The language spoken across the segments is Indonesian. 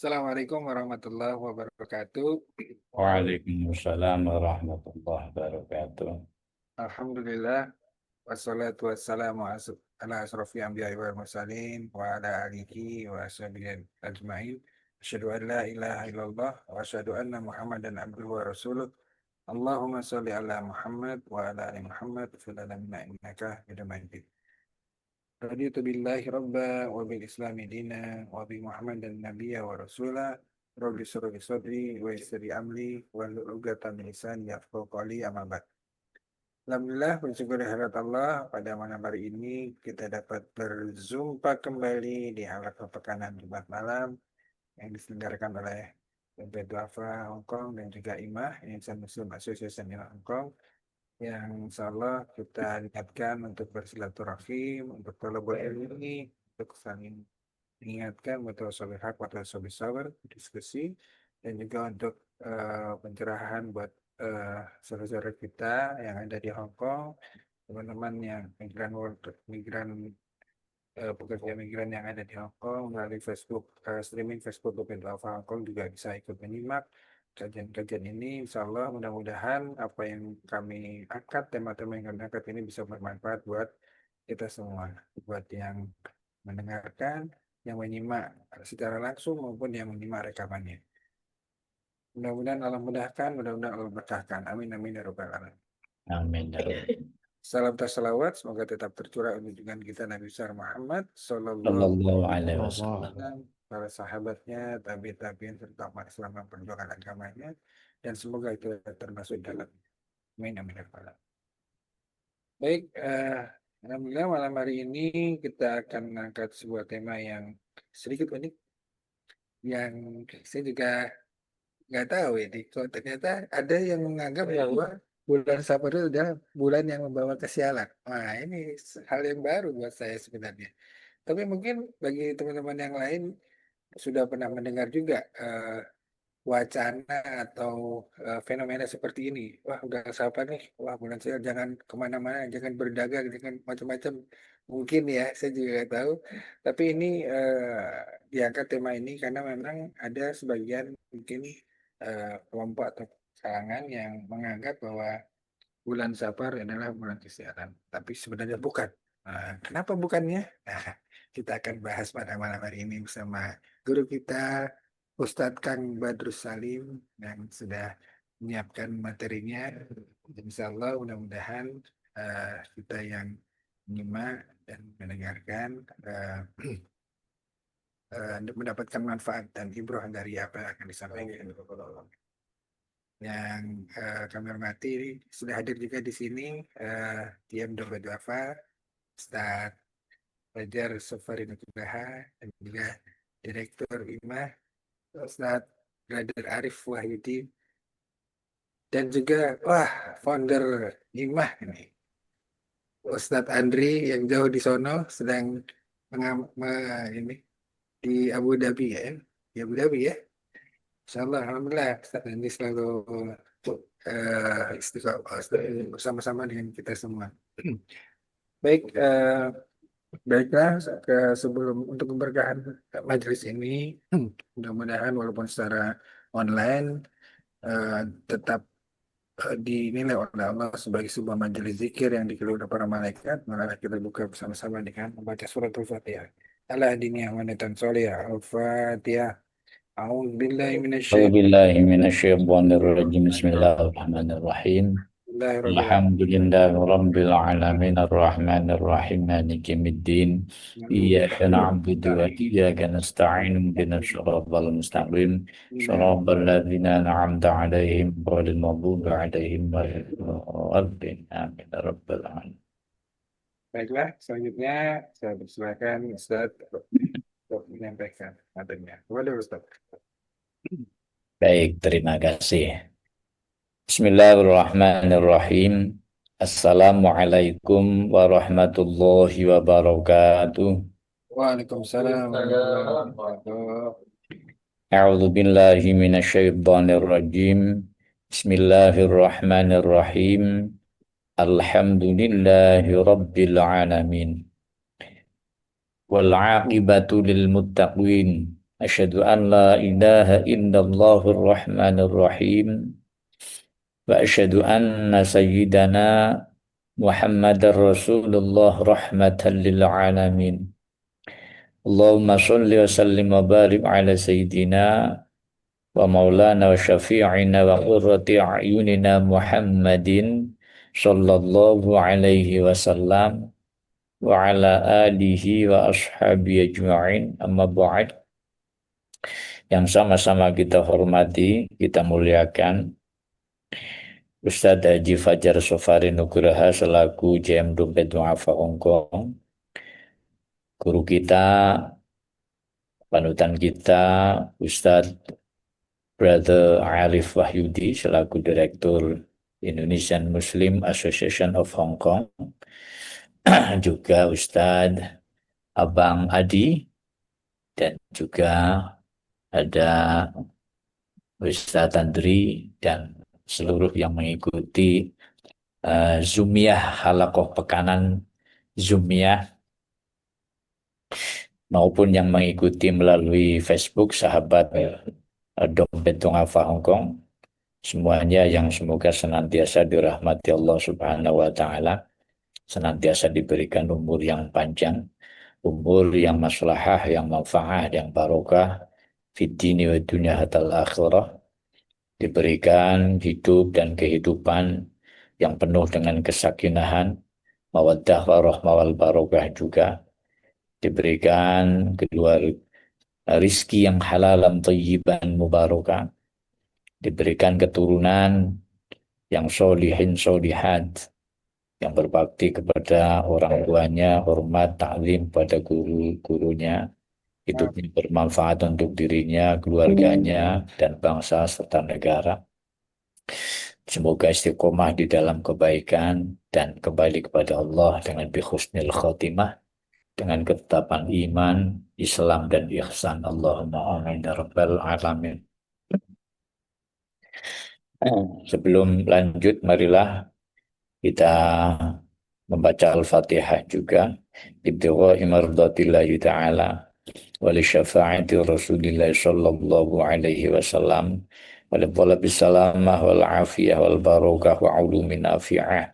Assalamualaikum warahmatullahi wabarakatuh. Waalaikumsalam warahmatullahi wabarakatuh. Alhamdulillah, wassalatu wassalamu ala asrafi anbiya'i wal mursalin wa ala alihi wa sahbihi ajma'in. Asyhadu an la ilaha illallah wa asyhadu anna Muhammadan abduhu wa rasuluh. Allahumma sholli ala Muhammad wa ala ali Muhammad fil alamin innaka hamidum majid. Raditu billahi rabba wa bil islami dina wa bi Muhammadan nabiyya wa rasula. Rabbi shrah li sadri wa yassir li amri wa hlul 'uqdatam min lisani yafqahu qawli amma ba'd. Alhamdulillah bersyukur kehadirat Allah pada malam hari ini kita dapat berjumpa kembali di halaqah pekanan Jumat malam yang diselenggarakan oleh Dompet Duafa Hong Kong dan juga IMAH Indonesian Muslim Association in Hong Kong yang insya Allah kita niatkan untuk bersilaturahim, untuk tolabul ilmi, untuk saling mengingatkan betul soal hak atau soal sabar, diskusi, dan juga untuk pencerahan buat saudara-saudara kita yang ada di Hong Kong, teman-teman yang migran pekerja migran yang ada di Hong Kong melalui Facebook streaming Facebook Open Alpha Hong Kong juga bisa ikut menyimak kajian-kajian ini. Insya Allah mudah-mudahan apa yang kami angkat, tema-tema yang kami angkat ini bisa bermanfaat buat kita semua, buat yang mendengarkan, yang menyimak secara langsung maupun yang menyimak rekamannya. Mudah-mudahan Allah mudahkan, mudah-mudahan Allah berkahkan. Amin amin ya rabbal alamin. Amin. Ya Rabbal. Salam salawat, semoga tetap tercurah junjungan kita Nabi besar Muhammad Sallallahu Sallallahu alaihi Alaihi wasallam. Wasallam, para sahabatnya, tabi'in serta umat Islam yang perjuangan agamanya, dan semoga itu termasuk dalam. Amin amin ya rabbal alamin. Baik, alhamdulillah malam hari ini kita akan mengangkat sebuah tema yang sedikit unik, yang saya juga nggak tahu ini. Kok ternyata ada yang menganggap bahwa bulan Safar itu adalah bulan yang membawa kesialan. Wah, ini hal yang baru buat saya sebenarnya. Tapi mungkin bagi teman-teman yang lain sudah pernah mendengar juga wacana atau fenomena seperti ini. Wah, udah Safar nih. Wah, bulan saya jangan kemana-mana, jangan berdagang, jangan macam-macam. Mungkin ya, saya juga nggak tahu. Tapi ini diangkat tema ini karena memang ada sebagian mungkin kelompok atau kalangan yang menganggap bahwa bulan Safar adalah bulan kesialan. Tapi sebenarnya bukan. Kenapa bukannya? Nah, kita akan bahas pada malam hari ini bersama guru kita, Ustadz Kang Badrus Salim, yang sudah menyiapkan materinya. Insya Allah mudah-mudahan kita yang menyimak dan mendengarkan mendapatkan manfaat dan ibrah dari apa yang akan disampaikan. Yang kami hormati sudah hadir juga di sini Diam Doba Duafa, Ustaz Fajar Sofari Nukubaha, dan juga Direktur IMAH, Ustaz Brother Arif Wahyudi, dan juga founder IMAH ini, Ustadz Andri yang jauh di sono sedang ini di Abu Dhabi ya, di Abu Dhabi ya. Insyaallah, alhamdulillah, Ustaz Andri selalu istiqomah bersama-sama dengan kita semua. Baik, baiklah sebelum untuk keberkahan majelis ini, mudah-mudahan walaupun secara online eh, tetap dinilai oleh Allah sebagai sebuah majelis zikir yang dikeluarkan oleh para malaikat. Maka kita buka bersama-sama dengan membaca surat Al-Fatihah. Ala diniyah wa nitan soliyah. Al-Fatihah. A'udzu billahi A'udzu minasyaitonir billahi minasyaitonir rajim. Bismillahirrahmanirrahim. rajim. Alhamdulillahi rabbil alamin arrahmanir rahim maliki yaumiddin. Iyyaka na'budu wa iyyaka nasta'in ihdinas shiratal mustaqim. Shiratal ladzina an'amta 'alaihim ghairil maghdubi 'alaihim waladdallin. Amin ya rabbal alamin. Baiklah, selanjutnya saya persilakan Ustaz untuk menyampaikan materinya. Kepada Ustaz. Baik, terima kasih. Bismillahirrahmanirrahim. Assalamualaikum warahmatullahi wabarakatuh. Waalaikumsalam warahmatullahi wabarakatuh. A'udzu billahi minasyaitonir rajim. Bismillahirrahmanirrahim. Alhamdulillahi rabbil alamin. Wal 'aqibatu lil muttaqin. Asyhadu an la ilaha illallahur rahmanir rahim. Wa asyhadu anna sayyidana Muhammadar Rasulullah rahmatan lil alamin. Allahumma sholli wa sallim wa barik ala sayyidina wa maulana wa syafi'ina wa qurrati a'yunina Muhammadin sallallahu alaihi wasallam wa ala alihi wa ashabihi ajma'in, amma ba'd. Yang sama-sama kita hormati, kita muliakan Ustadz Haji Fajar Sofari Nugraha selaku JM Dompet Duafa Hongkong, guru kita, panutan kita, Ustadz Brother Arif Wahyudi selaku Direktur Indonesian Muslim Association of Hong Kong, juga Ustadz Abang Adi, dan juga ada Ustadz Andri dan seluruh yang mengikuti Zoomiyah Halaqoh Pekanan Zoomiyah maupun yang mengikuti melalui Facebook sahabat Dompet Duafa Hongkong, semuanya yang semoga senantiasa dirahmati Allah Subhanahu wa taala, senantiasa diberikan umur yang panjang, umur yang maslahah, yang manfaah, yang barokah fid dini wa dunya hatal akhirah, diberikan hidup dan kehidupan yang penuh dengan kesakinahan, mawaddah warahmah wal barokah, juga diberikan kedua rizki yang halalan thayyiban mubarakah, diberikan keturunan yang solihin solihat, yang berbakti kepada orang tuanya, hormat taklim pada guru-gurunya, hidupnya bermanfaat untuk dirinya, keluarganya, dan bangsa serta negara. Semoga istiqomah di dalam kebaikan dan kembali kepada Allah dengan bihusnil khotimah, dengan ketetapan iman, Islam, dan ihsan. Allahumma amin ya rabbal alamin. Sebelum lanjut, marilah kita membaca Al-Fatihah juga. Ibtigha'i mardatillahi ta'ala wa li syafa'ati Rasulillah sallallahu alaihi wasallam wa li talabis salamah wal afiyah wal barakah wa ulumin nafi'ah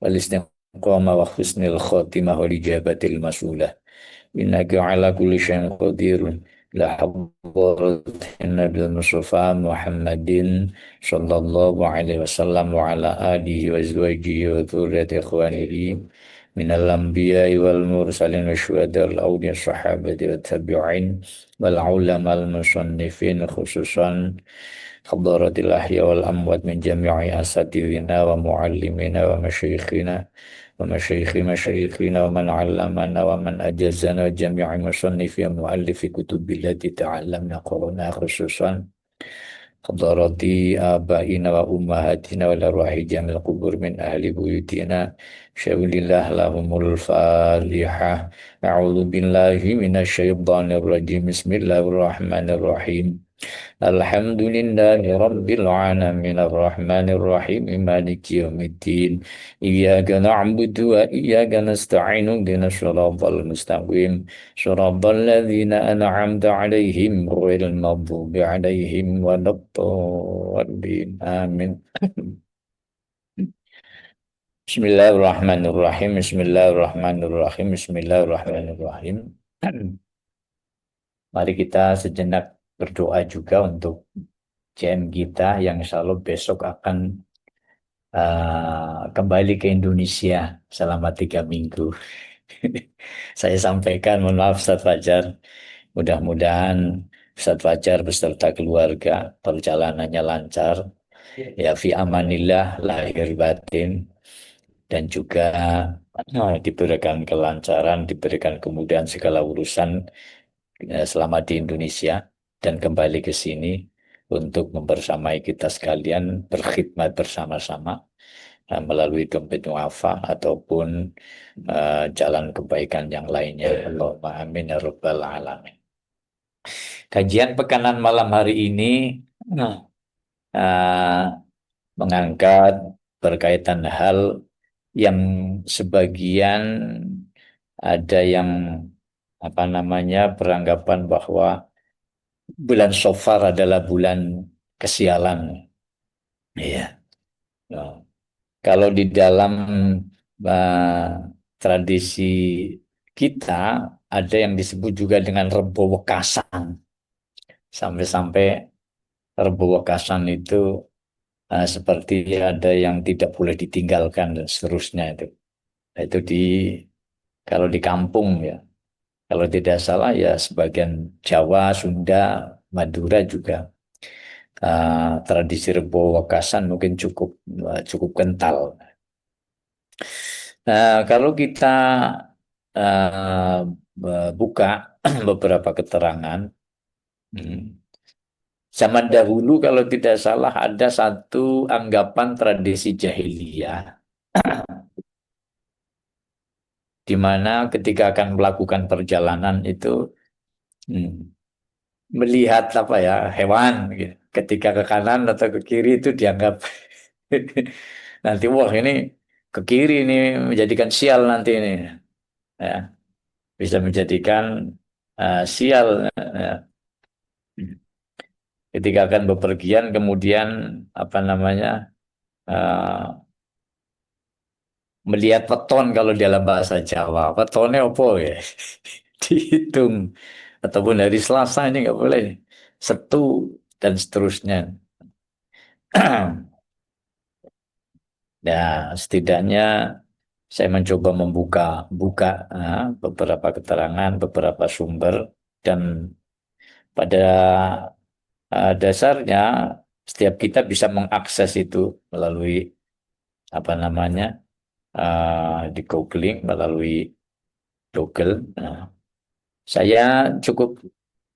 wal istiqamah wa husnil khatimah wal ijabatil masulah. Innaka ala kulli syai'in qadir. La hadrat Nabi Mustafa Muhammadin sallallahu alaihi wasallam wa ala alihi wa azwajihi wa dzurriyyati ikhwanihi minal anbiya'i wal mursalin wa syuhada al awliya sahabati wa tabi'in wal ulama al musannifin, khususan hadaratil ahya wal amwat min jami'i asatidina wa muallimina wa masyayikhina wa masyayikhi masyayikhina wa man 'allamana wa man ajazana jami'i musannifi wa muallifi kutubillati ta'allamna qurana, khususan hadarati abaina wa ummahatina wa larwahi jamil kubur min ahli buyutina syawilillah lahumul fatihah. A'udzu billahi minasyaitonir rajim. Bismillahirrahmanirrahim. Alhamdulillahi rabbil alamin arrahmanir rahim maliki yaumiddin iyyaka na'budu wa iyyaka nasta'in ihdinas siratal mustaqim siratal ladzina an'amta 'alaihim ghairil maghdubi 'alaihim waladdallin amin. Bismillahirrahmanirrahim. Bismillahirrahmanirrahim. Bismillahirrahmanirrahim. Mari kita sejenak berdoa juga untuk JM kita yang insya Allah besok akan kembali ke Indonesia selama 3 minggu. Saya sampaikan, mohon maaf Ustadz Fajar, mudah-mudahan Ustadz Fajar beserta keluarga perjalanannya lancar, ya fi amanillah lahir batin, dan juga diberikan kelancaran, diberikan kemudahan segala urusan selama di Indonesia, dan kembali ke sini untuk membersamai kita sekalian berkhidmat bersama-sama melalui Dompet Duafa ataupun jalan kebaikan yang lainnya. Allahumma amin ya rabbal alamin. Kajian pekanan malam hari ini mengangkat berkaitan hal yang sebagian ada yang beranggapan bahwa bulan Safar adalah bulan kesialan. Iya. Nah, kalau di dalam uh, tradisi kita ada yang disebut juga dengan Rebo Wekasan. Sampai-sampai Rebo Wekasan itu seperti ada yang tidak boleh ditinggalkan dan seterusnya itu. Nah, itu kalau di kampung ya. Kalau tidak salah ya sebagian Jawa, Sunda, Madura juga tradisi Rebo Wekasan mungkin cukup kental. Kalau kita uh, buka beberapa keterangan, hmm, zaman dahulu kalau tidak salah ada satu anggapan tradisi jahiliyah di mana ketika akan melakukan perjalanan itu hmm, melihat apa ya hewan gitu. Ketika ke kanan atau ke kiri itu dianggap nanti wah ini ke kiri ini menjadikan sial nanti ini ya, bisa menjadikan sial ya. Ketika akan bepergian kemudian apa namanya uh, melihat weton kalau dalam bahasa Jawa wetonnya apa ya dihitung ataupun hari Selasa ini nggak boleh Setu dan seterusnya. Ya, setidaknya saya mencoba buka beberapa keterangan, beberapa sumber, dan pada dasarnya setiap kita bisa mengakses itu melalui apa namanya di googling melalui Google. Nah, saya cukup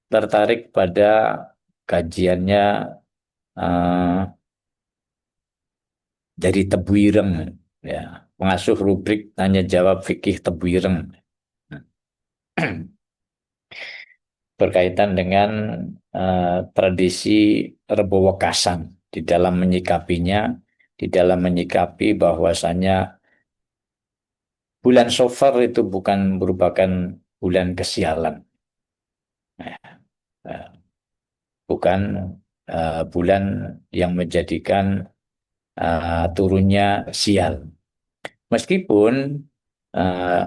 tertarik pada kajiannya eh, dari Tebu Ireng, ya, pengasuh rubrik tanya jawab fikih Tebu Ireng. Berkaitan dengan tradisi Rebo Wekasan di dalam menyikapi bahwasanya bulan Safar itu bukan merupakan bulan kesialan, eh, bukan bulan yang menjadikan turunnya sial. Meskipun eh,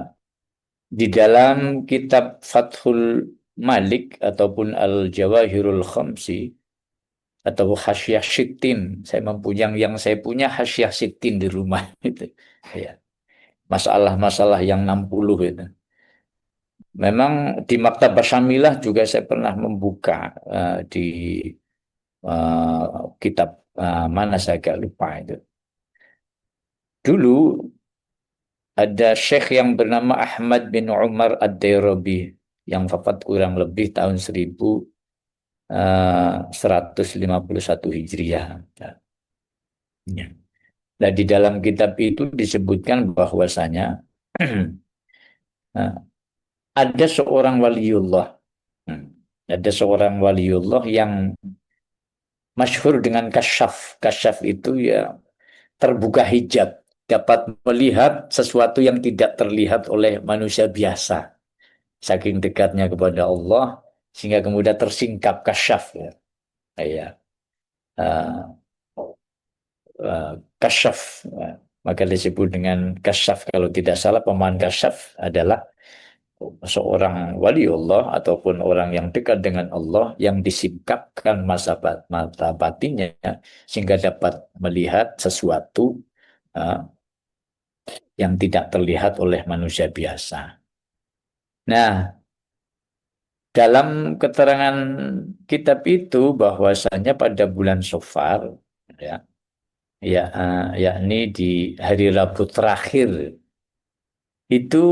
di dalam kitab Fathul Malik ataupun Al-Jawahirul Khamsi atau Hasyiah Sittin, saya mempunyai yang saya punya Hasyiah Sittin di rumah itu. Ya. Masalah-masalah yang 60 itu. Memang di Maktabah Syamilah juga saya pernah membuka di kitab mana saya agak lupa itu. Dulu ada syekh yang bernama Ahmad bin Umar Ad-Dairabi yang wafat kurang lebih tahun 1151 Hijriah. Ya. Nah, di dalam kitab itu disebutkan bahwasanya ada seorang waliullah, ada seorang waliullah yang masyhur dengan kasyaf. Kasyaf itu ya terbuka hijab, dapat melihat sesuatu yang tidak terlihat oleh manusia biasa. Saking dekatnya kepada Allah, sehingga kemudian tersingkap kasyaf. Ya. Ya. Uh, Kasyaf. Maka disebut dengan kasyaf. Kalau tidak salah, pemahaman kasyaf adalah seorang wali Allah ataupun orang yang dekat dengan Allah yang disingkapkan mata batinnya sehingga dapat melihat sesuatu uh, yang tidak terlihat oleh manusia biasa. Nah, dalam keterangan kitab itu bahwasanya pada bulan Safar, ya, yakni di hari Rabu terakhir itu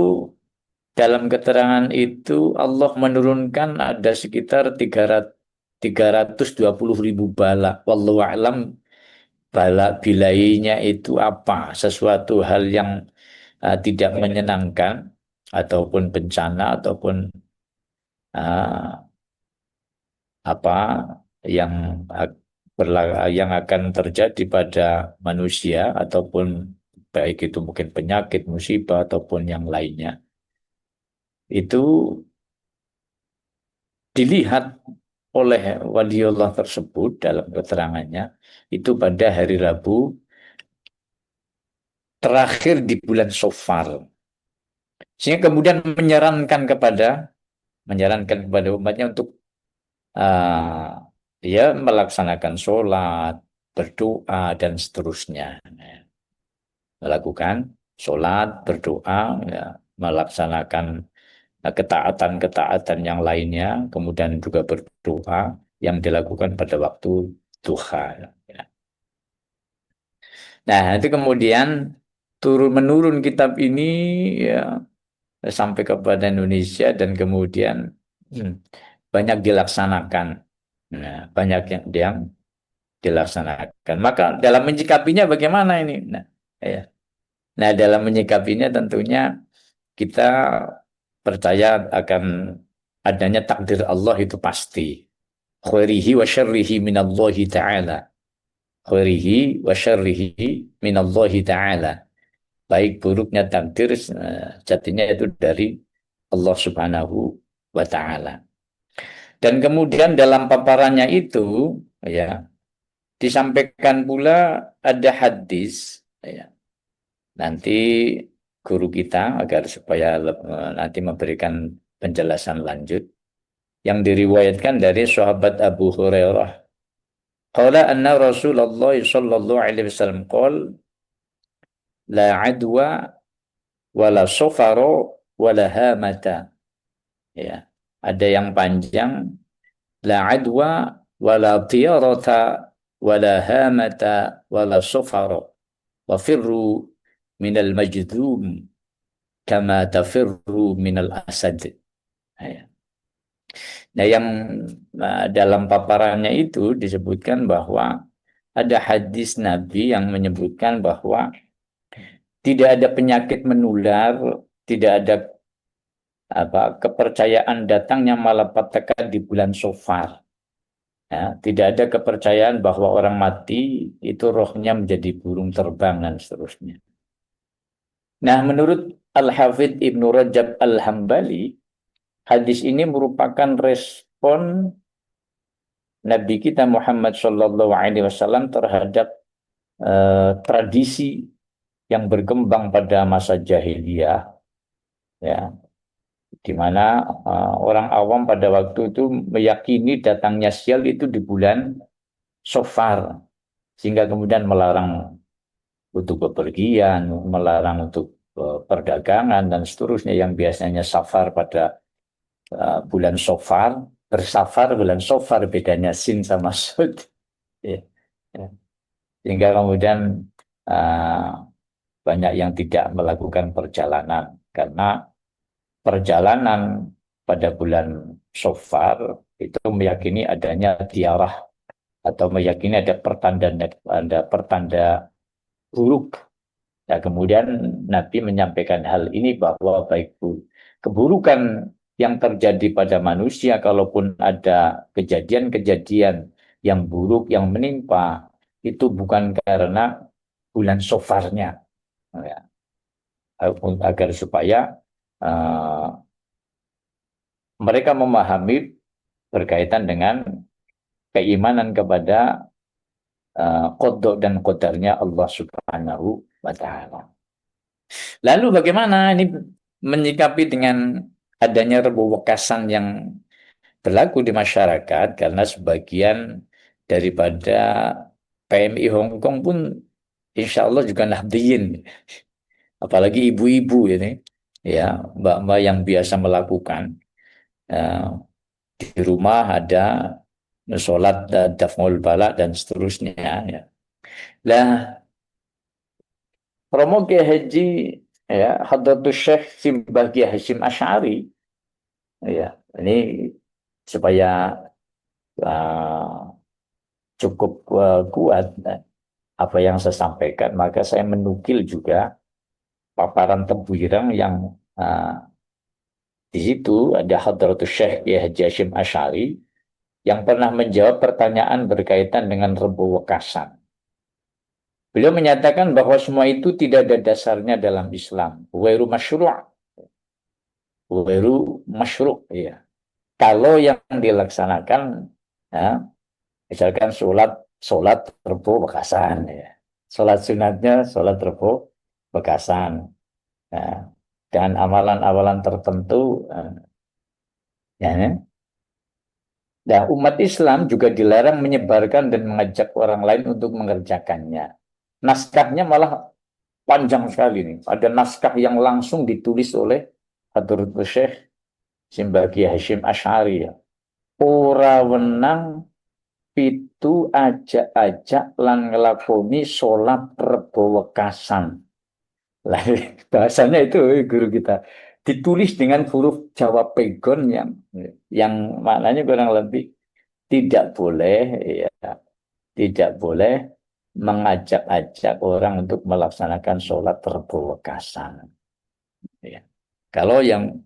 dalam keterangan itu Allah menurunkan ada sekitar 320.000 bala. Wallahu a'lam bala bilainya itu apa? Sesuatu hal yang tidak menyenangkan ataupun bencana ataupun uh, apa yang yang akan terjadi pada manusia ataupun baik itu mungkin penyakit, musibah ataupun yang lainnya itu dilihat oleh waliullah tersebut dalam keterangannya itu pada hari Rabu terakhir di bulan Safar. Sehingga kemudian menyarankan kepada umatnya untuk ya melaksanakan sholat, berdoa dan seterusnya. Melakukan sholat, berdoa, ya, melaksanakan ketaatan-ketaatan yang lainnya, kemudian juga berdoa yang dilakukan pada waktu duha. Ya. Nah, itu kemudian menurun kitab ini ya sampai kepada Indonesia dan kemudian banyak dilaksanakan. Nah, banyak yang dilaksanakan. Maka dalam menyikapinya bagaimana ini? Nah, ya. Nah, dalam menyikapinya tentunya kita percaya akan adanya takdir Allah itu pasti. Khairihi wa syarrihi minallahi ta'ala. Khairihi wa syarrihi minallahi ta'ala. Baik buruknya takdir jadinya itu dari Allah Subhanahu wa ta'ala. Dan kemudian dalam paparannya itu ya disampaikan pula ada hadis ya. Nanti guru kita agar supaya nanti memberikan penjelasan lanjut yang diriwayatkan dari sahabat Abu Hurairah. Qala anna Rasulullah sallallahu alaihi wasallam qala la adwa wala safara wala hamata. Ya, ada yang panjang la adwa wala tiyarata wala hamata wala safara wa firru minal majdhum kama tafirru minal asad. Ya. Nah, yang dalam paparannya itu disebutkan bahwa ada hadis Nabi yang menyebutkan bahwa tidak ada penyakit menular, tidak ada kepercayaan datangnya malapetaka di bulan Safar. Ya, tidak ada kepercayaan bahwa orang mati itu rohnya menjadi burung terbang dan seterusnya. Nah, menurut Al-Hafidh Ibnu Rajab Al-Hambali, hadis ini merupakan respon Nabi kita Muhammad Shallallahu Alaihi Wasallam terhadap tradisi yang berkembang pada masa jahiliyah, ya, di mana orang awam pada waktu itu meyakini datangnya sial itu di bulan Safar, sehingga kemudian melarang untuk bepergian, melarang untuk perdagangan dan seterusnya yang biasanya safar pada bulan Safar, bersafar bulan Safar bedanya sin sama sud. Ya, ya. Sehingga kemudian banyak yang tidak melakukan perjalanan karena perjalanan pada bulan Safar itu meyakini adanya tiarah atau meyakini ada pertanda buruk. Nah, kemudian Nabi menyampaikan hal ini bahwa baik keburukan yang terjadi pada manusia, kalaupun ada kejadian-kejadian yang buruk yang menimpa, itu bukan karena bulan Safarnya, ya, agar supaya mereka memahami berkaitan dengan keimanan kepada qada dan qadarnya Allah Subhanahu wa Ta'ala. Lalu bagaimana ini menyikapi dengan adanya rebu wekasan yang berlaku di masyarakat karena sebagian daripada PMI Hong Kong pun insya Allah juga nahdiyin, apalagi ibu-ibu ini ya, mbak-mbak yang biasa melakukan di rumah ada sholat daf'ul balak dan seterusnya ya. Lah Romo Kiai Haji ya Hadratus Syekh Simbah Kiai Hasyim Asy'ari ya, ini supaya cukup kuat apa yang saya sampaikan, maka saya menukil juga paparan tembuirang yang di situ ada Hadratus Syekh Kiai Haji Hasyim Asy'ari yang pernah menjawab pertanyaan berkaitan dengan rebu wekasan. Beliau menyatakan bahwa semua itu tidak ada dasarnya dalam Islam. Wairu masyru'. Wairu masyru', ya. Kalau yang dilaksanakan Nah, misalkan sholat Rebo Bekasan ya. Sholat sunatnya sholat Rebo Bekasan. Nah, dan amalan-amalan tertentu ya. Nah, umat Islam juga dilarang menyebarkan dan mengajak orang lain untuk mengerjakannya. Naskahnya malah panjang sekali nih. Ada naskah yang langsung ditulis oleh Hadratus Syekh Simbagi Hashim Asy'ari ya. Ora wenang pitu ajak-ajak lan ngelakoni sholat Rebo Wekasan. Lah, bahasanya itu guru kita ditulis dengan huruf Jawa Pegon yang maknanya kurang lebih tidak boleh ya, tidak boleh mengajak-ajak orang untuk melaksanakan sholat Rebo Wekasan. Ya. Kalau yang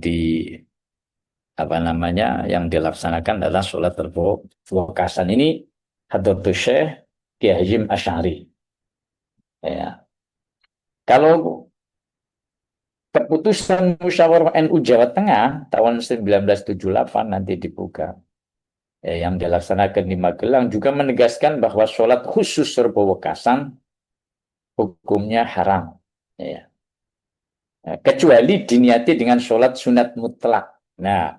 di apa namanya yang dilaksanakan adalah sholat Rebo Wekasan ini Hadratus Syekh Kiai Hasyim Asy'ari. Ya. Kalau keputusan Musyawarah NU Jawa Tengah tahun 1978 nanti dibuka yang dilaksanakan di Magelang juga menegaskan bahwa sholat khusus Rebo Wekasan hukumnya haram. Ya. Kecuali diniati dengan sholat sunat mutlak. Nah,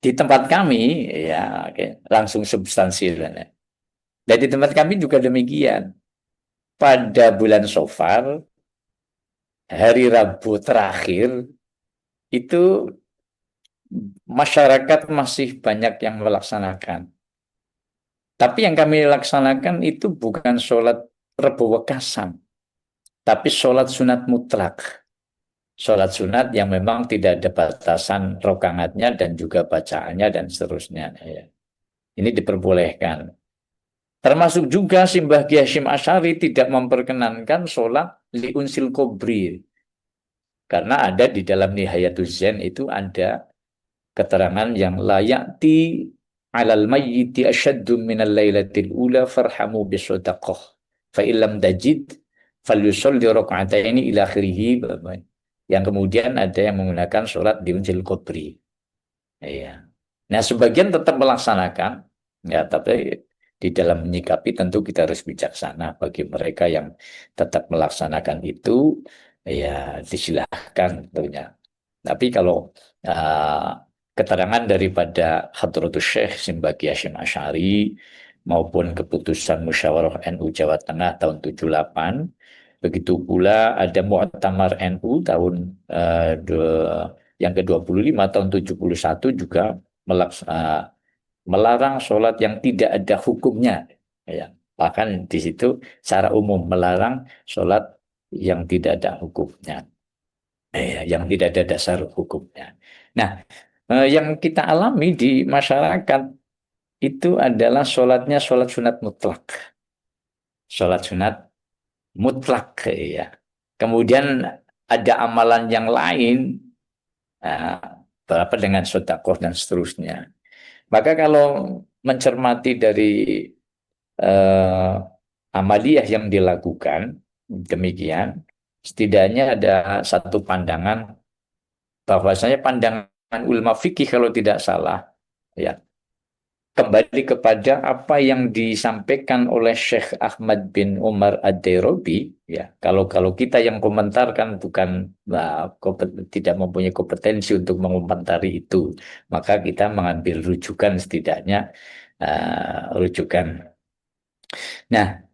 di tempat kami, ya langsung substansi. Dan di tempat kami juga demikian. Pada bulan Safar, hari Rabu terakhir, itu masyarakat masih banyak yang melaksanakan. Tapi yang kami laksanakan itu bukan sholat Rebo Wekasan, tapi sholat sunat mutlak. Sholat sunat yang memang tidak ada batasan rokaatnya dan juga bacaannya dan seterusnya. Ini diperbolehkan. Termasuk juga Simbah Kiai Hasyim Asy'ari tidak memperkenankan sholat liunsil kubri. Karena ada di dalam Nihayatuz Zain itu ada keterangan yang layak di alal mayyiti asyaddu minal lailatil ula farhamu bisadaqah fa illam tajid falyusalli raka'ataini ila akhirih, yang kemudian ada yang menggunakan sholat di unsil kubri. Iya. Nah, sebagian tetap melaksanakan, ya, tapi di dalam menyikapi tentu kita harus bijaksana. Bagi mereka yang tetap melaksanakan itu, ya disilahkan tentunya. Tapi kalau keterangan daripada Hadratus Syekh Simbagi Hasyim Asy'ari maupun keputusan Musyawarah NU Jawa Tengah tahun 78, begitu pula ada Mu'tamar NU tahun yang ke-25 tahun 71 juga melarang sholat yang tidak ada hukumnya. Ya. Bahkan di situ secara umum melarang sholat yang tidak ada hukumnya. Yang tidak ada dasar hukumnya. Nah, yang kita alami di masyarakat itu adalah sholatnya sholat sunat mutlak. Sholat sunat mutlak. Ya. Kemudian ada amalan yang lain, berapa dengan sedekah dan seterusnya. Maka kalau mencermati dari amaliyah yang dilakukan, demikian, setidaknya ada satu pandangan bahwasanya pandangan ulama fikih kalau tidak salah, ya kembali kepada apa yang disampaikan oleh Syekh Ahmad bin Umar Ad-Dairabi, ya kalau kita yang komentarkan bukan tidak mempunyai kompetensi untuk mengomentari itu, maka kita mengambil rujukan setidaknya rujukan. Nah,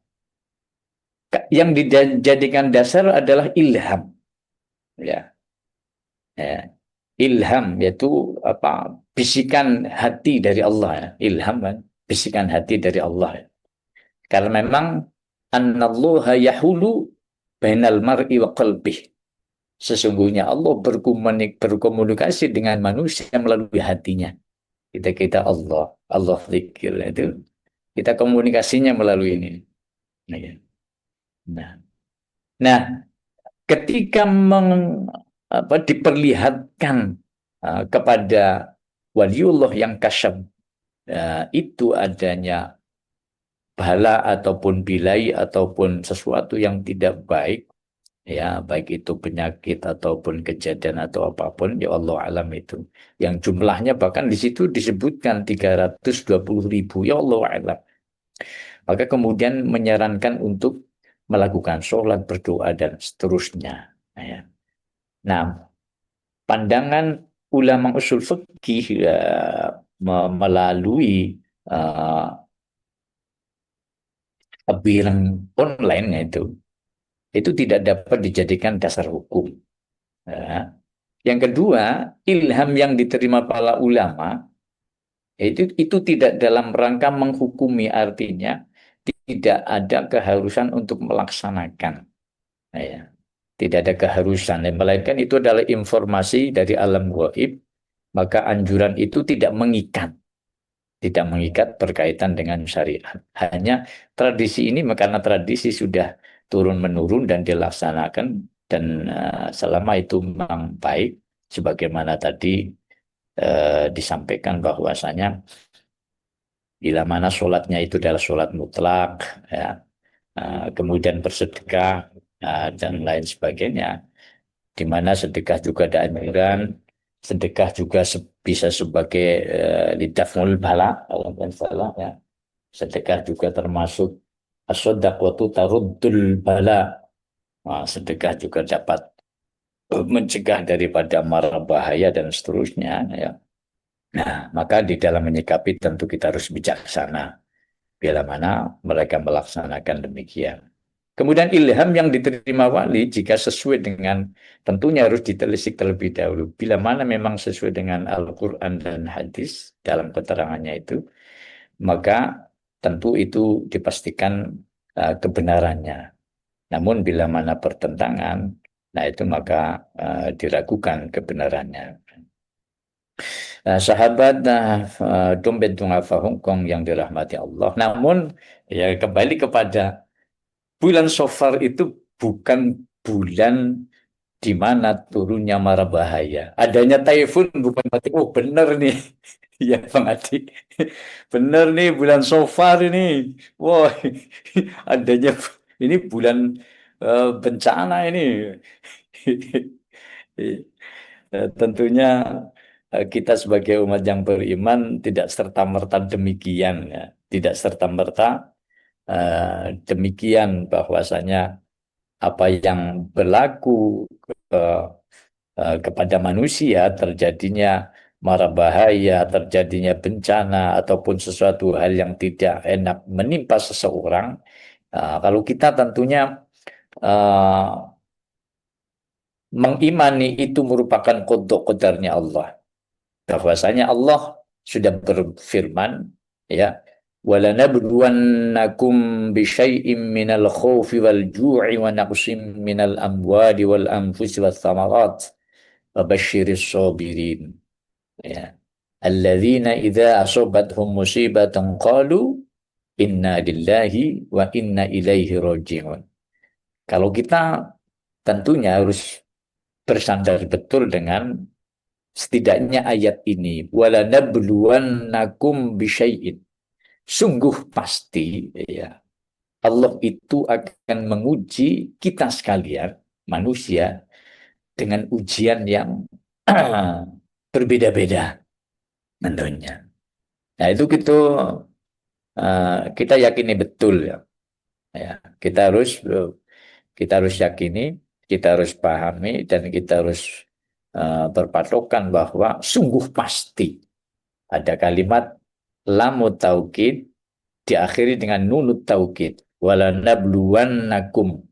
yang dijadikan dasar adalah ilham, ya. Ya. Ilham yaitu apa? Bisikan hati dari Allah, ya. Ilham kan, bisikan hati dari Allah. Ya. Karena memang annallaha yahulu bainal mar'i wa qalbih. Sesungguhnya Allah berkomunikasi dengan manusia melalui hatinya. Kita Allah zikir itu kita komunikasinya melalui ini. Nah, nah ketika diperlihatkan kepada waliullah yang kasyaf itu adanya bala ataupun bilai ataupun sesuatu yang tidak baik, ya baik itu penyakit ataupun kejadian atau apapun, ya Allah alam itu. Yang jumlahnya bahkan di situ disebutkan 320.000, ya Allah alam. Maka kemudian menyarankan untuk melakukan sholat, berdoa, dan seterusnya. Ya. Nah, pandangan ulama usul fikih melalui bilang online itu tidak dapat dijadikan dasar hukum. Ya. Yang kedua, ilham yang diterima para ulama itu tidak dalam rangka menghukumi, artinya tidak ada keharusan untuk melaksanakan. Ya. Tidak ada keharusan, melainkan itu adalah informasi dari alam gaib, maka anjuran itu tidak mengikat berkaitan dengan syariat. Hanya tradisi ini karena tradisi sudah turun menurun dan dilaksanakan, dan selama itu memang baik, sebagaimana tadi disampaikan bahwasanya bila mana sholatnya itu adalah sholat mutlak, ya, kemudian bersedekah dan lain sebagainya, di mana sedekah juga ada anjuran, sedekah juga bisa sebagai lidaful bala, kalau tidak salah, ya. Sedekah juga termasuk as-shadaqatu taruddul bala. Nah, sedekah juga dapat mencegah daripada mara bahaya dan seterusnya, ya. Nah, maka di dalam menyikapi tentu kita harus bijaksana bila mana mereka melaksanakan demikian. Kemudian ilham yang diterima wali jika sesuai dengan, tentunya harus ditelisik terlebih dahulu. Bila mana memang sesuai dengan Al-Quran dan hadis dalam keterangannya itu, maka tentu itu dipastikan kebenarannya. Namun bila mana bertentangan, nah itu maka diragukan kebenarannya. Sahabat dompet Dungafa Hongkong yang dirahmati Allah. Namun ya kembali kepada bulan Safar itu bukan bulan di mana turunnya mara bahaya. Adanya taifun bukan berarti, oh benar nih. Ya Bang Adi. Benar nih bulan Safar ini. Wah, adanya ini bulan bencana ini. Tentunya kita sebagai umat yang beriman tidak serta-merta demikian, ya. Tidak serta-merta demikian bahwasanya apa yang berlaku kepada manusia, terjadinya mara bahaya, terjadinya bencana ataupun sesuatu hal yang tidak enak menimpa seseorang, kalau kita tentunya uh, mengimani itu merupakan qada qadarnya Allah. Bahwasanya Allah sudah berfirman, ya, walanabluwannakum bisyai'im minal khawfi wal ju'i wa naqsim minal amwali wal anfusi wath thamarat wa basyiris sabirin, ya, alladzina idza asabathum musibatan qalu inna lillahi wa inna ilaihi raji'un. Kalau kita tentunya harus bersandar betul dengan setidaknya ayat ini, wala nabluwannakum bisyai'in, sungguh pasti, ya, Allah itu akan menguji kita sekalian manusia dengan ujian yang berbeda-beda tentunya. Nah itu gitu, kita yakini betul, ya. Ya, kita harus yakini, kita harus pahami, dan kita harus berpatokan bahwa sungguh pasti. Ada kalimat lamu taukid diakhiri dengan nunut taukid. Wala nabluwannakum.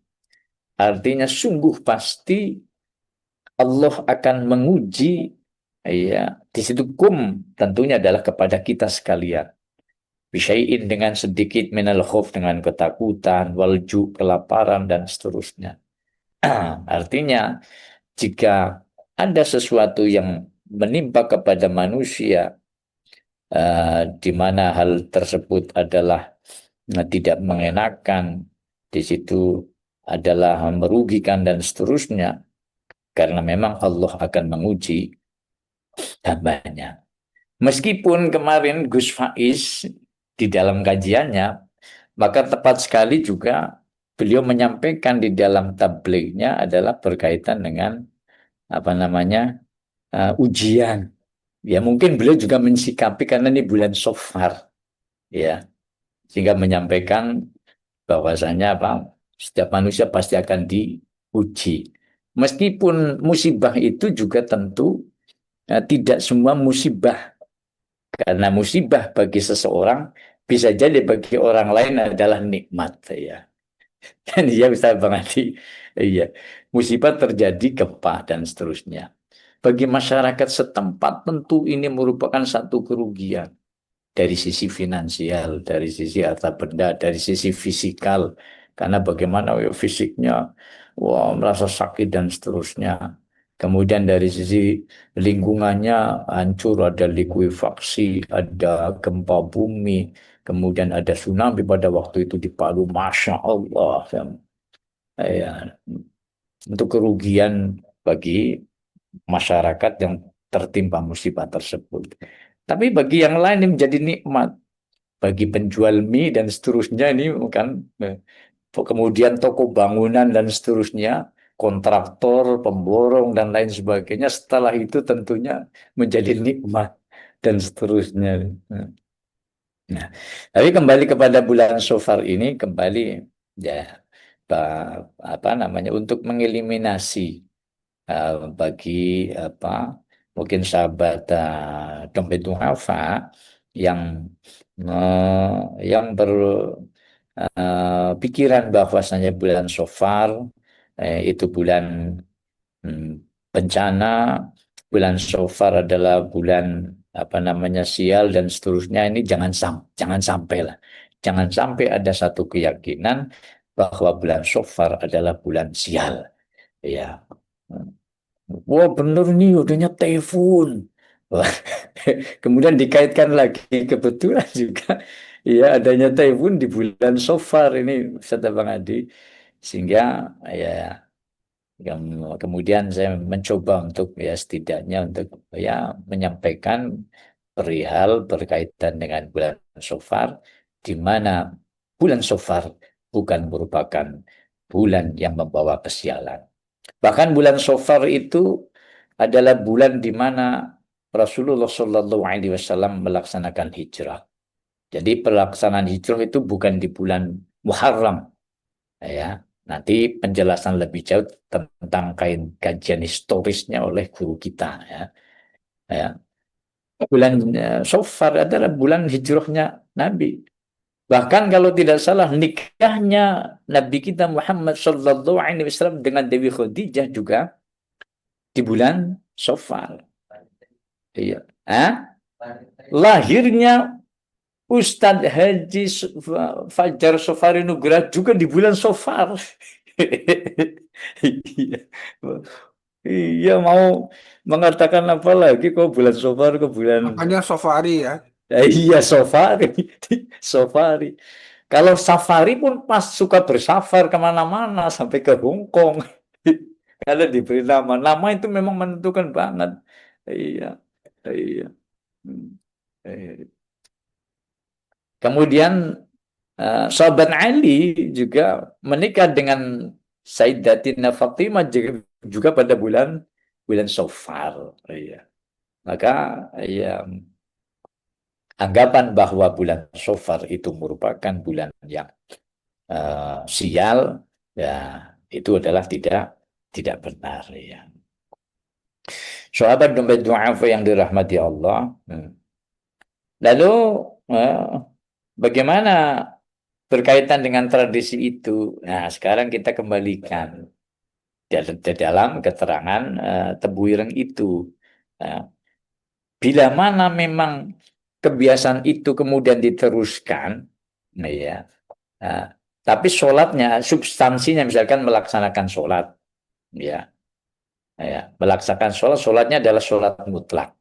Artinya sungguh pasti Allah akan menguji, ya, di situ kum tentunya adalah kepada kita sekalian. Bisyai'in dengan sedikit minal khauf dengan ketakutan, walju kelaparan dan seterusnya. Artinya jika ada sesuatu yang menimpa kepada manusia, di mana hal tersebut adalah tidak mengenakan, di situ adalah merugikan dan seterusnya, karena memang Allah akan menguji hambanya. Meskipun kemarin Gus Faiz di dalam kajiannya, maka tepat sekali juga beliau menyampaikan di dalam tablignya adalah berkaitan dengan apa namanya ujian. Ya mungkin beliau juga mensikapi karena ini bulan Shofar, ya, sehingga menyampaikan bahwasanya apa setiap manusia pasti akan diuji. Meskipun musibah itu juga tentu tidak semua musibah, karena musibah bagi seseorang bisa jadi bagi orang lain adalah nikmat, ya. Dan dia bisa berarti, iya, musibah terjadi gempa dan seterusnya. Bagi masyarakat setempat tentu ini merupakan satu kerugian dari sisi finansial, dari sisi harta benda, dari sisi fisikal. Karena bagaimana ya, fisiknya wah, merasa sakit dan seterusnya. Kemudian dari sisi lingkungannya hancur, ada likuifaksi, ada gempa bumi, kemudian ada tsunami pada waktu itu di Palu, Masya Allah. Ya, untuk kerugian bagi masyarakat yang tertimpa musibah tersebut. Tapi bagi yang lain ini menjadi nikmat. Bagi penjual mie dan seterusnya ini kan, kemudian toko bangunan dan seterusnya, kontraktor, pemborong dan lain sebagainya, setelah itu tentunya menjadi nikmat dan seterusnya. Nah, tapi kembali kepada bulan Shofar ini, kembali ya apa namanya, untuk mengeliminasi bagi apa mungkin sahabat dompet duafa yang yang berpikiran bahwasanya bulan Shofar itu bulan bencana, bulan Shofar adalah bulan apa namanya sial dan seterusnya, ini jangan sampai lah, jangan sampai ada satu keyakinan bahwa bulan Shofar adalah bulan sial, ya. Wah bener nih adanya typhoon. Wah, kemudian dikaitkan lagi kebetulan juga ya adanya typhoon di bulan Shofar ini, Ustaz Bang Adi, sehingga ya kemudian saya mencoba untuk ya setidaknya untuk ya menyampaikan perihal berkaitan dengan bulan Shofar, di mana bulan Shofar bukan merupakan bulan yang membawa kesialan. Bahkan bulan Shofar itu adalah bulan di mana Rasulullah Shallallahu Alaihi Wasallam melaksanakan hijrah. Jadi pelaksanaan hijrah itu bukan di bulan Muharram, ya. Nanti penjelasan lebih jauh tentang kajian historisnya oleh guru kita, ya. Ya. Bulan Shofar adalah bulan hijrahnya Nabi. Bahkan kalau tidak salah nikahnya Nabi kita Muhammad Shallallahu Alaihi Wasallam dengan Dewi Khadijah juga di bulan Shofar. Iya. Lahirnya Ustadz Haji Fajar Sofari Nugrah juga di bulan Shofar. Iya. Iya, mau mengatakan apa lagi kok bulan Shofar ke bulan. Makanya Sofari ya. Iya, Sofari. Sofari. Kalau safari pun pas suka bersafar kemana-mana sampai ke Hong Kong. Kalau diberi nama, nama itu memang menentukan banget. Iya, iya. Kemudian sahabat Ali juga menikah dengan Sayyidatina Fatimah juga pada bulan bulan Shofar. Iya. Maka ya anggapan bahwa bulan Shofar itu merupakan bulan yang sial, ya itu adalah tidak benar, ya. Sahabat dompet du'afa yang dirahmati Allah. Lalu bagaimana berkaitan dengan tradisi itu? Nah, sekarang kita kembalikan dalam keterangan Tebu Ireng itu. Bila mana memang kebiasaan itu kemudian diteruskan, nah ya, tapi sholatnya, substansinya misalkan melaksanakan sholat, ya, melaksanakan sholat, sholatnya adalah sholat mutlak.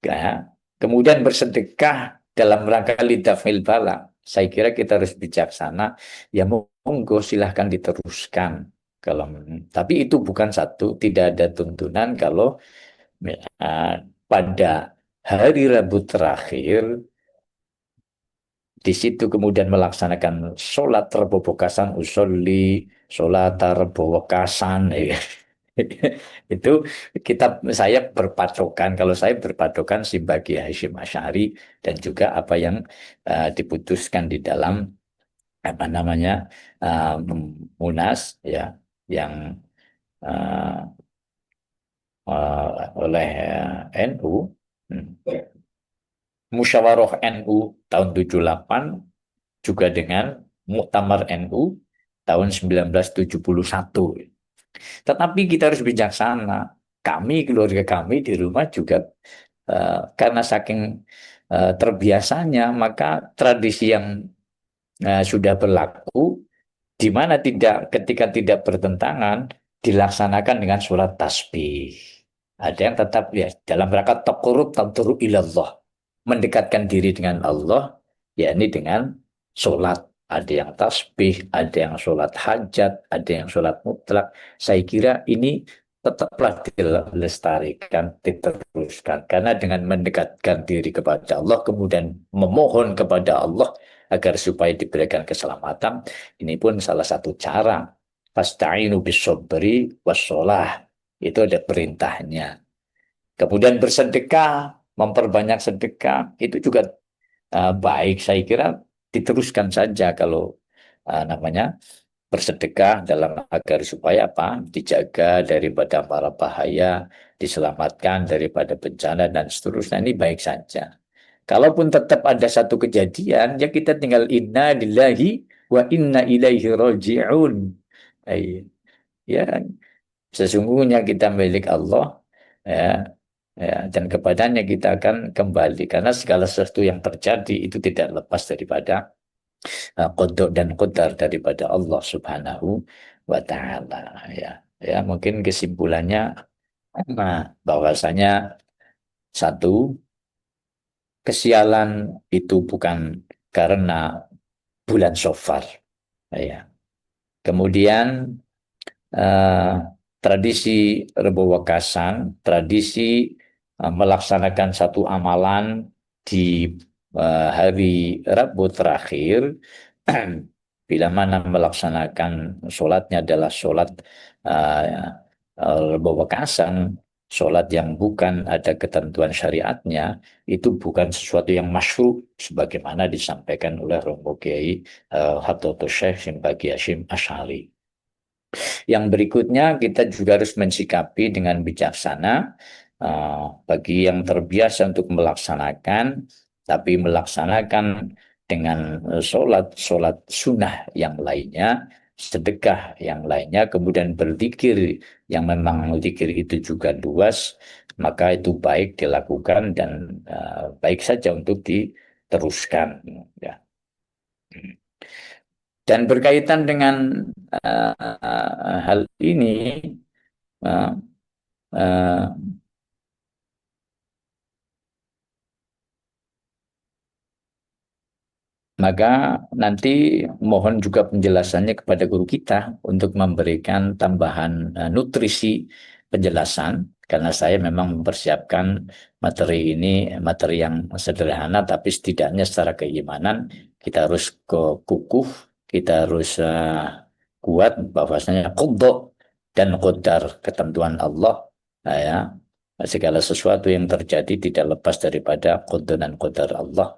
Ya. Kemudian bersedekah dalam rangka lidafil bala. Saya kira kita harus bijaksana. Ya monggo silahkan diteruskan. Kalau tapi itu bukan satu, tidak ada tuntunan kalau pada hari Rabu terakhir di situ kemudian melaksanakan sholat rebo wakasan usolli sholat rebo wakasan itu saya berpatokan, kalau saya berpatokan si bagi Hasyim Asy'ari dan juga apa yang diputuskan di dalam apa namanya Munas ya yang uh, oleh NU, Musyawarah NU tahun 78 juga dengan Muktamar NU tahun 1971. Tetapi kita harus bijaksana. Kami, keluarga kami di rumah juga karena saking terbiasanya, maka tradisi yang sudah berlaku di mana ketika tidak bertentangan dilaksanakan dengan surat tasbih. Ada yang tetap ya dalam rangka taqarrub tabturu ilallah, mendekatkan diri dengan Allah, yakni dengan sholat. Ada yang tasbih, ada yang sholat hajat, ada yang sholat mutlak. Saya kira ini tetaplah dilestarikan, diteruskan. Karena dengan mendekatkan diri kepada Allah, kemudian memohon kepada Allah agar supaya diberikan keselamatan, ini pun salah satu cara. Fasta'inu bisobri wassolah. Itu ada perintahnya. Kemudian bersedekah, memperbanyak sedekah, itu juga baik. Saya kira diteruskan saja kalau namanya bersedekah dalam agar supaya apa? Dijaga daripada para bahaya, diselamatkan daripada bencana dan seterusnya. Ini baik saja. Kalaupun tetap ada satu kejadian, ya kita tinggal inna lillahi wa inna ilaihi roji'un. Ya, sesungguhnya kita milik Allah, ya, ya, dan kepadanya kita akan kembali. Karena segala sesuatu yang terjadi itu tidak lepas daripada qada dan qadar daripada Allah Subhanahu wa Ta'ala. Ya, ya, mungkin kesimpulannya, bahwasanya satu, kesialan itu bukan karena bulan Syawal. Ya. Kemudian eh, tradisi Rebo Wakasan, tradisi melaksanakan satu amalan di hari Rabu terakhir, bila mana melaksanakan sholatnya adalah sholat Rebo Wakasan, sholat yang bukan ada ketentuan syariatnya, itu bukan sesuatu yang masyru sebagaimana disampaikan oleh Romo Kiai Hadratus Syekh Simbagi Hasyim Asy'ari. Yang berikutnya kita juga harus mensikapi dengan bijaksana bagi yang terbiasa untuk melaksanakan, tapi melaksanakan dengan sholat sunnah yang lainnya, sedekah yang lainnya, kemudian berzikir yang memang zikir itu juga luas, maka itu baik dilakukan dan baik saja untuk diteruskan. Ya. Dan berkaitan dengan hal ini, uh, uh, maka nanti mohon juga penjelasannya kepada guru kita untuk memberikan tambahan nutrisi penjelasan, karena saya memang mempersiapkan materi ini, materi yang sederhana, tapi setidaknya secara keimanan kita harus kukuh, kita harus kuat bahwasanya qadha dan qadar ketentuan Allah, ya, segala sesuatu yang terjadi tidak lepas daripada qadha dan qadar Allah.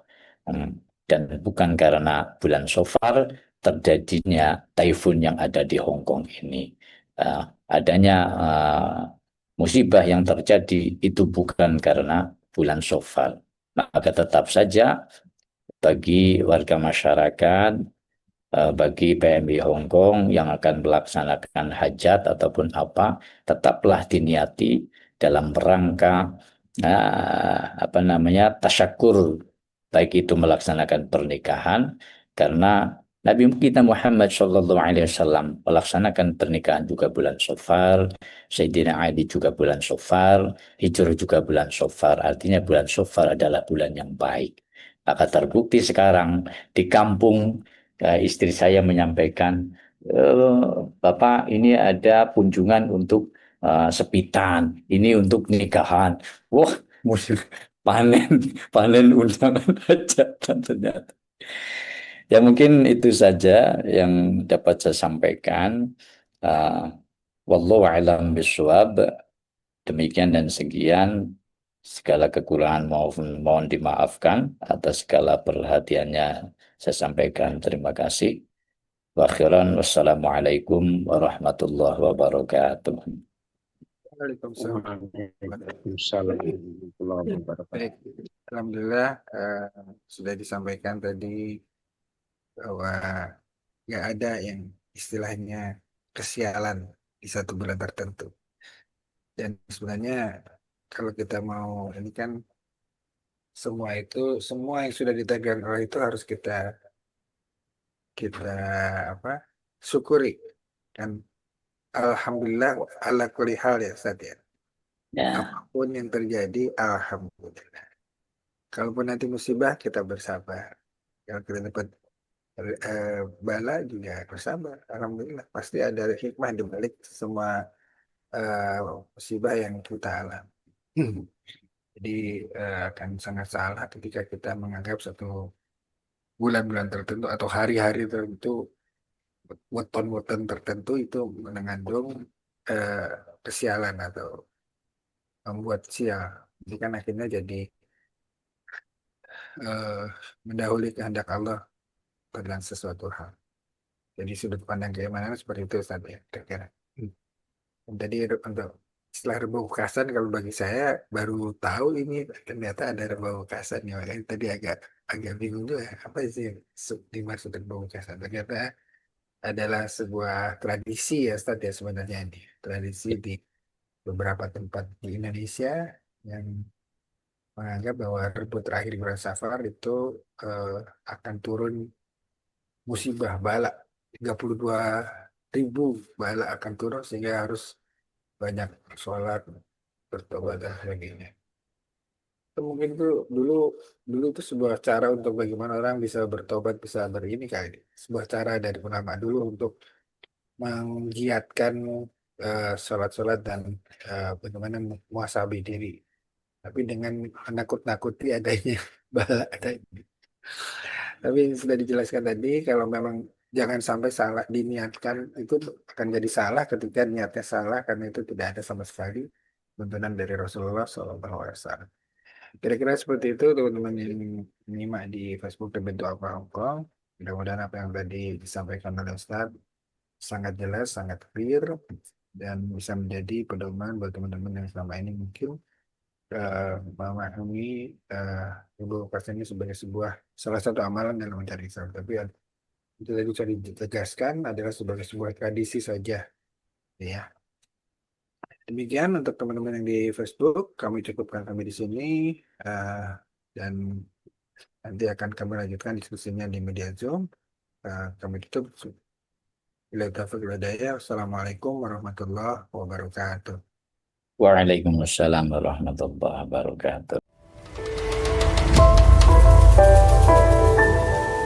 Dan bukan karena bulan Syawal terjadinya taifun yang ada di Hong Kong ini. Adanya musibah yang terjadi itu bukan karena bulan Syawal. Maka tetap saja bagi warga masyarakat, bagi PMI Hong Kong yang akan melaksanakan hajat ataupun apa, tetaplah diniati dalam rangka apa namanya tasyakur, baik itu melaksanakan pernikahan, karena Nabi kita Muhammad SAW melaksanakan pernikahan juga bulan Syawal, Sayyidina Ali juga bulan Syawal, Hijrah juga bulan Syawal. Artinya bulan Syawal adalah bulan yang baik. Maka terbukti sekarang di kampung, istri saya menyampaikan, Bapak ini ada kunjungan untuk sepitan, ini untuk nikahan. Wah, musim panen undangan hajatan ternyata. Ya mungkin itu saja yang dapat saya sampaikan. Uh, Wallahu a'lam bishawab. Demikian dan sekian. Segala kekurangan mohon dimaafkan. Atas segala perhatiannya saya sampaikan terima kasih. Wa akhiran, wassalamualaikum warahmatullahi wabarakatuh. Waalaikumsalam. Waalaikumsalam warahmatullahi wabarakatuh. Baik, alhamdulillah sudah disampaikan tadi bahwa nggak ada yang istilahnya kesialan di satu bulan tertentu. Dan sebenarnya kalau kita mau ini kan semua yang sudah ditegakkan Allah itu harus kita kita apa syukuri dan alhamdulillah ala kulli hal ya Ustaz ya. Ya, Apapun yang terjadi alhamdulillah. Kalaupun nanti musibah kita bersabar. Kalau kita dapat bala juga bersabar. Alhamdulillah pasti ada hikmah di balik semua eh, musibah yang kita alami. Jadi akan sangat salah ketika kita menganggap satu bulan-bulan tertentu atau hari-hari tertentu, weton-weton tertentu itu mengandung eh, kesialan atau membuat sial. Jadi kan akhirnya jadi eh, mendahului kehendak Allah dalam sesuatu hal. Jadi sudut pandang keimanan seperti itu Ustaz ya, kira-kira. Dan tadi untuk setelah rebah wekasan kalau bagi saya baru tahu ini ternyata ada rebah wekasan ya, makanya tadi agak agak bingung juga apa sih yang dimaksud rebah wekasan. Ternyata adalah sebuah tradisi ya Ustaz ya sebenarnya ini. Tradisi di beberapa tempat di Indonesia yang menganggap bahwa Rebo terakhir di bulan Safar itu akan turun musibah bala 32.000 bala akan turun sehingga harus banyak sholat bertobat dan sebagainya. Itu mungkin tuh dulu dulu itu sebuah cara untuk bagaimana orang bisa bertobat bisa berini kali sebuah cara dari ulama dulu untuk menggiatkan sholat-sholat dan bagaimana muhasabah diri tapi dengan menakut-nakuti adanya bala tadi. Tapi sudah dijelaskan tadi, kalau memang jangan sampai salah diniatkan, itu akan jadi salah ketika niatnya salah, karena itu tidak ada sama sekali tuntunan dari Rasulullah SAW. Kira-kira seperti itu teman-teman yang menyimak di Facebook dan bentuk apa Hongkong. Mudah-mudahan apa yang tadi disampaikan oleh Ustaz sangat jelas, sangat clear, dan bisa menjadi pedoman buat teman-teman yang selama ini mungkin memahami ibu ini sebagai sebuah salah satu amalan dalam mencari Islam. Tapi itu tadi bisa ditegaskan adalah sebagai sebuah tradisi saja, ya. Demikian untuk teman-teman yang di Facebook, kami cukupkan kami di sini eh, dan nanti akan kami lanjutkan diskusinya di media Zoom. Kami tutup. Bila taufiq wal hidayah. Wassalamualaikum warahmatullahi wabarakatuh. waalaikumsalam warahmatullahi wabarakatuh.